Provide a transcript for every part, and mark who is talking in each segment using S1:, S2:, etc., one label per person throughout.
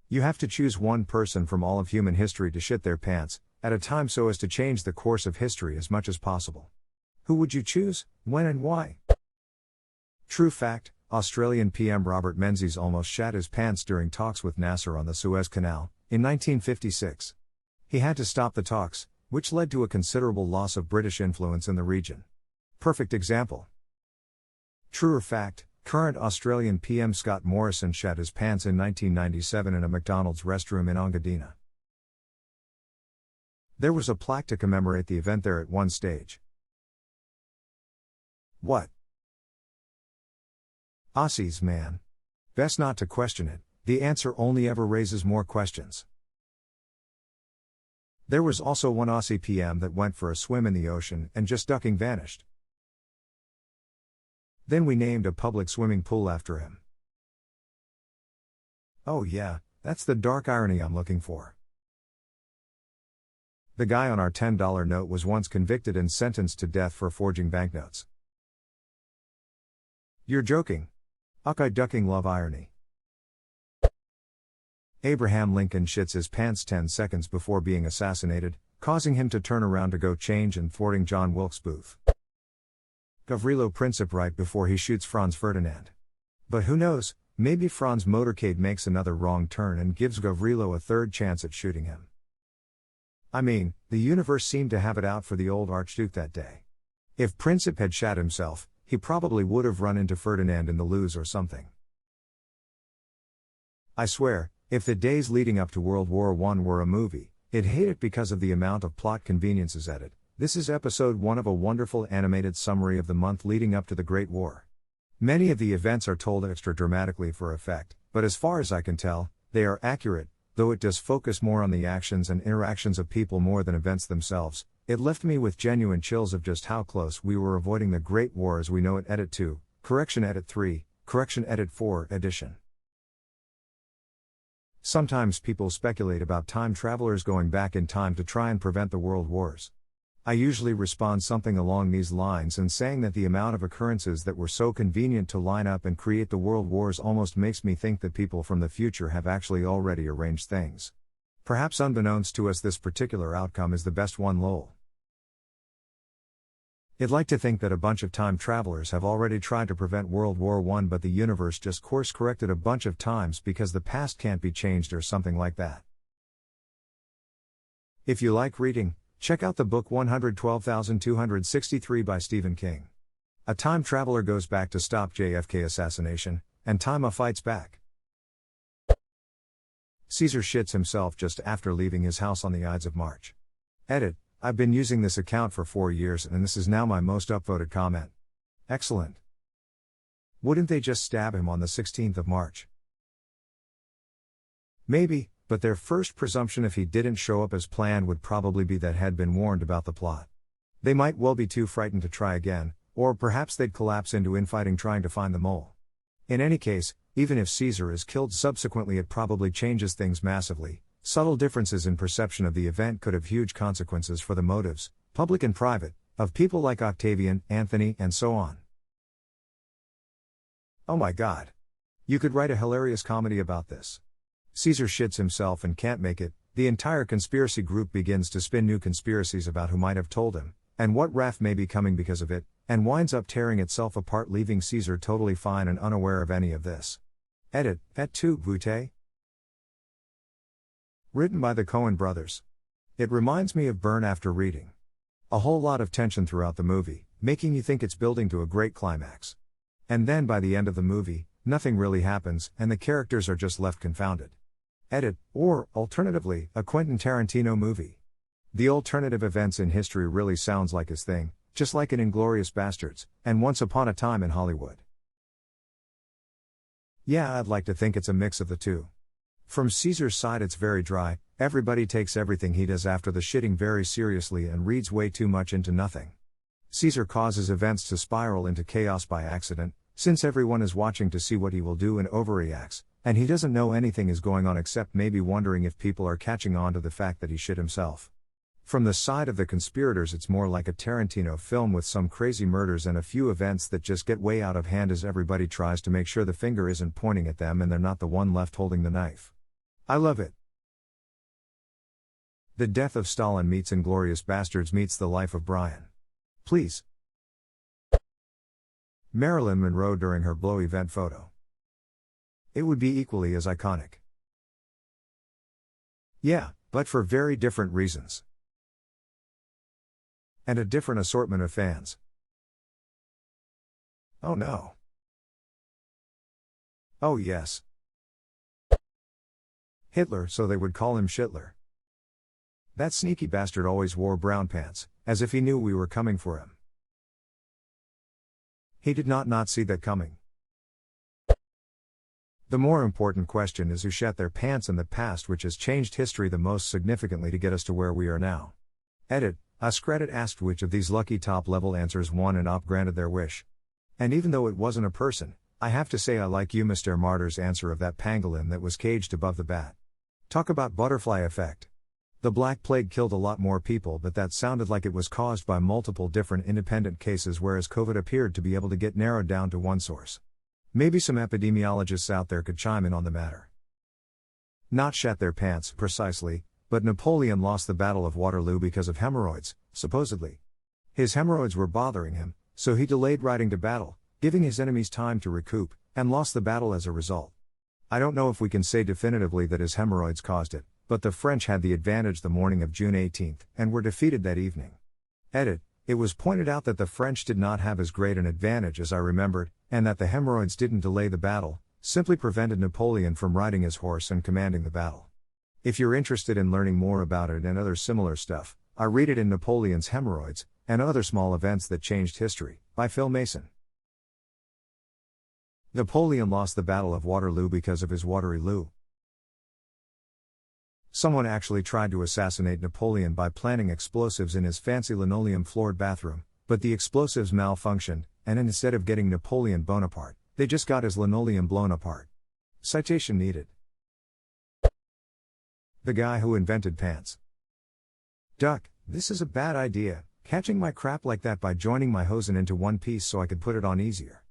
S1: You have to choose one person from all of human history to shit their pants, at a time so as to change the course of history as much as possible. Who would you choose, when and why? True fact, Australian PM Robert Menzies almost shat his pants during talks with Nasser on the Suez Canal, in 1956. He had to stop the talks, which led to a considerable loss of British influence in the region. Perfect example. Truer fact, current Australian PM Scott Morrison shat his pants in 1997 in a McDonald's restroom in Engadina. There was a plaque to commemorate the event there at one stage. What? Aussies, man. Best not to question it, the answer only ever raises more questions. There was also one Aussie PM that went for a swim in the ocean and just ducking vanished. Then we named a public swimming pool after him. Oh yeah, that's the dark irony I'm looking for. The guy on our $10 note was once convicted and sentenced to death for forging banknotes. You're joking. Okay, ducking love irony. Abraham Lincoln shits his pants 10 seconds before being assassinated, causing him to turn around to go change and thwarting John Wilkes Booth. Gavrilo Princip right before he shoots Franz Ferdinand. But who knows, maybe Franz motorcade makes another wrong turn and gives Gavrilo a third chance at shooting him. I mean, the universe seemed to have it out for the old Archduke that day. If Princip had shat himself, he probably would have run into Ferdinand in the Luz or something. I swear, if the days leading up to World War I were a movie, I'd hate it because of the amount of plot conveniences added. This is episode 1 of a wonderful animated summary of the month leading up to the Great War. Many of the events are told extra dramatically for effect, but as far as I can tell, they are accurate, though it does focus more on the actions and interactions of people more than events themselves. It left me with genuine chills of just how close we were avoiding the Great War as we know it. Edit 2, correction edit 3, correction edit 4 edition. Sometimes people speculate about time travelers going back in time to try and prevent the world wars. I usually respond something along these lines and saying that the amount of occurrences that were so convenient to line up and create the world wars almost makes me think that people from the future have actually already arranged things. Perhaps unbeknownst to us this particular outcome is the best one, lol. I'd like to think that a bunch of time travelers have already tried to prevent World War I, but the universe just course corrected a bunch of times because the past can't be changed or something like that. If you like reading, check out the book 112,263 by Stephen King. A time traveler goes back to stop JFK assassination, and time fights back. Caesar shits himself just after leaving his house on the Ides of March. Edit. I've been using this account for 4 years and this is now my most upvoted comment. Excellent. Wouldn't they just stab him on the 16th of March? Maybe, but their first presumption if he didn't show up as planned would probably be that had been warned about the plot. They might well be too frightened to try again, or perhaps they'd collapse into infighting trying to find the mole. In any case, even if Caesar is killed subsequently, it probably changes things massively. Subtle differences in perception of the event could have huge consequences for the motives, public and private, of people like Octavian, Anthony, and so on. Oh my god. You could write a hilarious comedy about this. Caesar shits himself and can't make it, the entire conspiracy group begins to spin new conspiracies about who might have told him, and what RAF may be coming because of it, and winds up tearing itself apart, leaving Caesar totally fine and unaware of any of this. Edit, et tu, Vute? Written by the Coen brothers. It reminds me of Burn after reading. A whole lot of tension throughout the movie, making you think it's building to a great climax. And then by the end of the movie, nothing really happens, and the characters are just left confounded. Edit, or, alternatively, a Quentin Tarantino movie. The alternative events in history really sounds like his thing, just like in Inglourious Basterds, and Once Upon a Time in Hollywood. Yeah, I'd like to think it's a mix of the two. From Caesar's side it's very dry, everybody takes everything he does after the shitting very seriously and reads way too much into nothing. Caesar causes events to spiral into chaos by accident, since everyone is watching to see what he will do and overreacts, and he doesn't know anything is going on except maybe wondering if people are catching on to the fact that he shit himself. From the side of the conspirators it's more like a Tarantino film with some crazy murders and a few events that just get way out of hand as everybody tries to make sure the finger isn't pointing at them and they're not the one left holding the knife. I love it. The death of Stalin meets Inglourious Bastards meets the life of Brian. Please. Marilyn Monroe during her blow event photo. It would be equally as iconic. Yeah, but for very different reasons. And a different assortment of fans. Oh no. Oh yes. Hitler, so they would call him Shitler. That sneaky bastard always wore brown pants, as if he knew we were coming for him. He did not see that coming. The more important question is who shat their pants in the past, which has changed history the most significantly to get us to where we are now. Edit, AskReddit asked which of these lucky top-level answers won and op granted their wish. And even though it wasn't a person, I have to say I like you Mr. Martyr's answer of that pangolin that was caged above the bat. Talk about butterfly effect. The Black Plague killed a lot more people, but that sounded like it was caused by multiple different independent cases, whereas COVID appeared to be able to get narrowed down to one source. Maybe some epidemiologists out there could chime in on the matter. Not shat their pants, precisely, but Napoleon lost the Battle of Waterloo because of hemorrhoids, supposedly. His hemorrhoids were bothering him, so he delayed riding to battle, giving his enemies time to recoup, and lost the battle as a result. I don't know if we can say definitively that his hemorrhoids caused it, but the French had the advantage the morning of June 18, and were defeated that evening. Edit, it was pointed out that the French did not have as great an advantage as I remembered, and that the hemorrhoids didn't delay the battle, simply prevented Napoleon from riding his horse and commanding the battle. If you're interested in learning more about it and other similar stuff, I read it in Napoleon's Hemorrhoids, and Other Small Events That Changed History, by Phil Mason. Napoleon lost the Battle of Waterloo because of his watery loo. Someone actually tried to assassinate Napoleon by planting explosives in his fancy linoleum-floored bathroom, but the explosives malfunctioned, and instead of getting Napoleon Bonaparte, they just got his linoleum blown apart. Citation needed. The guy who invented pants. Duck, this is a bad idea, catching my crap like that by joining my hosen into one piece so I could put it on easier.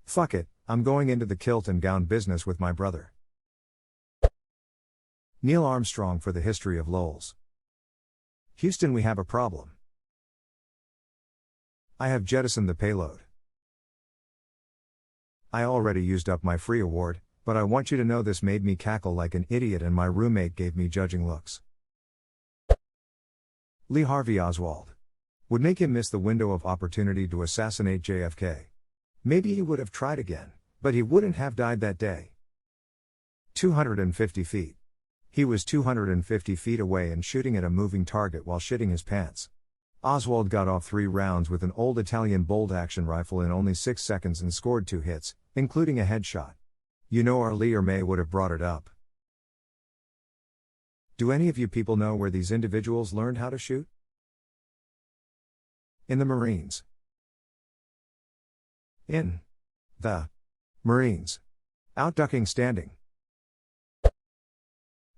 S1: Fuck it, I'm going into the kilt and gown business with my brother. Neil Armstrong for the history of lols. Houston, we have a problem. I have jettisoned the payload. I already used up my free award, but I want you to know this made me cackle like an idiot and my roommate gave me judging looks. Lee Harvey Oswald. Would make him miss the window of opportunity to assassinate JFK. Maybe he would have tried again, but he wouldn't have died that day. 250 feet. He was 250 feet away and shooting at a moving target while shitting his pants. Oswald got off 3 rounds with an old Italian bolt-action rifle in only 6 seconds and scored 2 hits, including a headshot. You know our Lee or May would have brought it up. Do any of you people know where these individuals learned how to shoot? In the Marines. In the Marines. Outducking standing.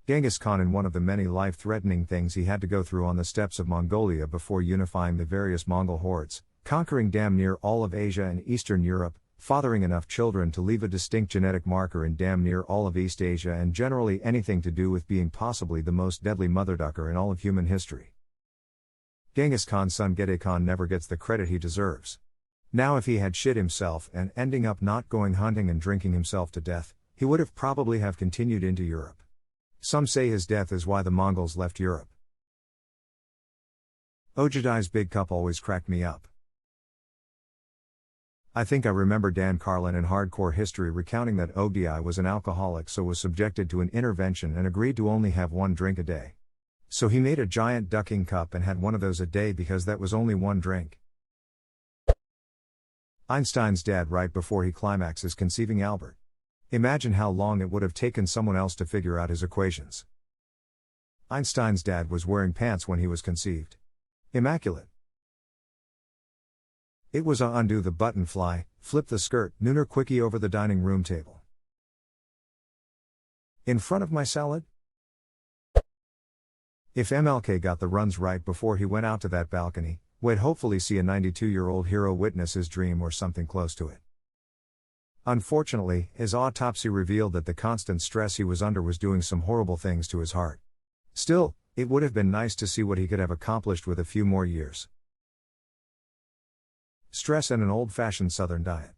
S1: Genghis Khan, in one of the many life-threatening things he had to go through on the steppes of Mongolia before unifying the various Mongol hordes, conquering damn near all of Asia and Eastern Europe, fathering enough children to leave a distinct genetic marker in damn near all of East Asia, and generally anything to do with being possibly the most deadly motherducker in all of human history. Genghis Khan's son Gede Khan never gets the credit he deserves. Now, if he had shit himself and ending up not going hunting and drinking himself to death, he would have probably have continued into Europe. Some say his death is why the Mongols left Europe. Ojedi's big cup always cracked me up. I think I remember Dan Carlin in Hardcore History recounting that Ojedi was an alcoholic, so was subjected to an intervention and agreed to only have 1 drink a day. So he made a giant ducking cup and had one of those a day because that was only 1 drink. Einstein's dad right before he climaxes conceiving Albert. Imagine how long it would have taken someone else to figure out his equations. Einstein's dad was wearing pants when he was conceived. Immaculate. It was a undo the button fly, flip the skirt, nooner quickie over the dining room table. In front of my salad? If MLK got the runs right before he went out to that balcony, we'd hopefully see a 92-year-old hero witness his dream or something close to it. Unfortunately, his autopsy revealed that the constant stress he was under was doing some horrible things to his heart. Still, it would have been nice to see what he could have accomplished with a few more years. Stress and an old-fashioned Southern diet.